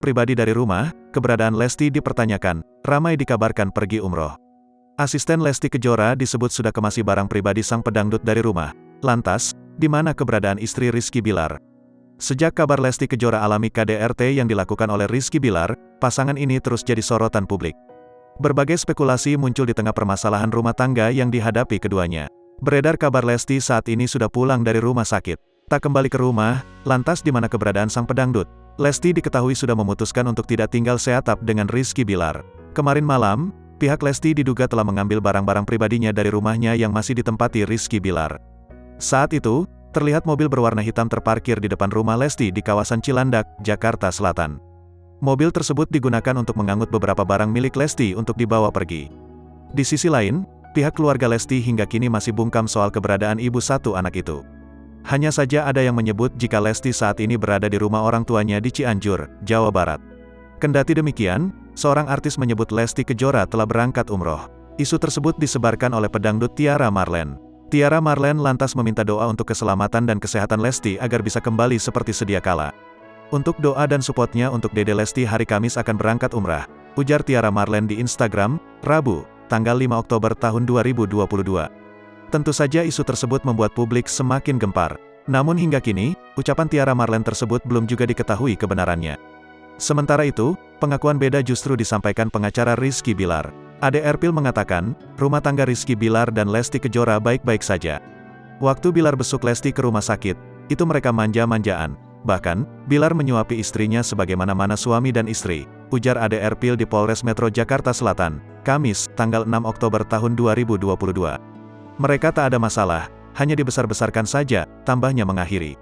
pribadi dari rumah, keberadaan Lesti dipertanyakan, ramai dikabarkan pergi umroh. Asisten Lesti Kejora disebut sudah kemasi barang pribadi sang pedangdut dari rumah. Lantas, di mana keberadaan istri Rizky Bilar? Sejak kabar Lesti Kejora alami KDRT yang dilakukan oleh Rizky Bilar, pasangan ini terus jadi sorotan publik. Berbagai spekulasi muncul di tengah permasalahan rumah tangga yang dihadapi keduanya. Beredar kabar Lesti saat ini sudah pulang dari rumah sakit. Tak kembali ke rumah, lantas di mana keberadaan sang pedangdut? Lesti diketahui sudah memutuskan untuk tidak tinggal seatap dengan Rizky Bilar. Kemarin malam, pihak Lesti diduga telah mengambil barang-barang pribadinya dari rumahnya yang masih ditempati Rizky Bilar. Saat itu, terlihat mobil berwarna hitam terparkir di depan rumah Lesti di kawasan Cilandak, Jakarta Selatan. Mobil tersebut digunakan untuk mengangkut beberapa barang milik Lesti untuk dibawa pergi. Di sisi lain, pihak keluarga Lesti hingga kini masih bungkam soal keberadaan ibu satu anak itu. Hanya saja ada yang menyebut jika Lesti saat ini berada di rumah orang tuanya di Cianjur, Jawa Barat. Kendati demikian, seorang artis menyebut Lesti Kejora telah berangkat umroh. Isu tersebut disebarkan oleh pedangdut Tiara Marlen. Tiara Marlen lantas meminta doa untuk keselamatan dan kesehatan Lesti agar bisa kembali seperti sedia kala. Untuk doa dan supportnya untuk Dede Lesti hari Kamis akan berangkat umrah, ujar Tiara Marlen di Instagram, Rabu, tanggal 5 Oktober tahun 2022. Tentu saja isu tersebut membuat publik semakin gempar. Namun hingga kini, ucapan Tiara Marlen tersebut belum juga diketahui kebenarannya. Sementara itu, pengakuan beda justru disampaikan pengacara Rizky Bilar. Ade Erpil mengatakan, rumah tangga Rizky Bilar dan Lesti Kejora baik-baik saja. Waktu Bilar besuk Lesti ke rumah sakit, itu mereka manja-manjaan. Bahkan, Bilar menyuapi istrinya sebagaimana mana suami dan istri, ujar Ade Erpil di Polres Metro Jakarta Selatan, Kamis, tanggal 6 Oktober tahun 2022. Mereka tak ada masalah, hanya dibesar-besarkan saja, tambahnya mengakhiri.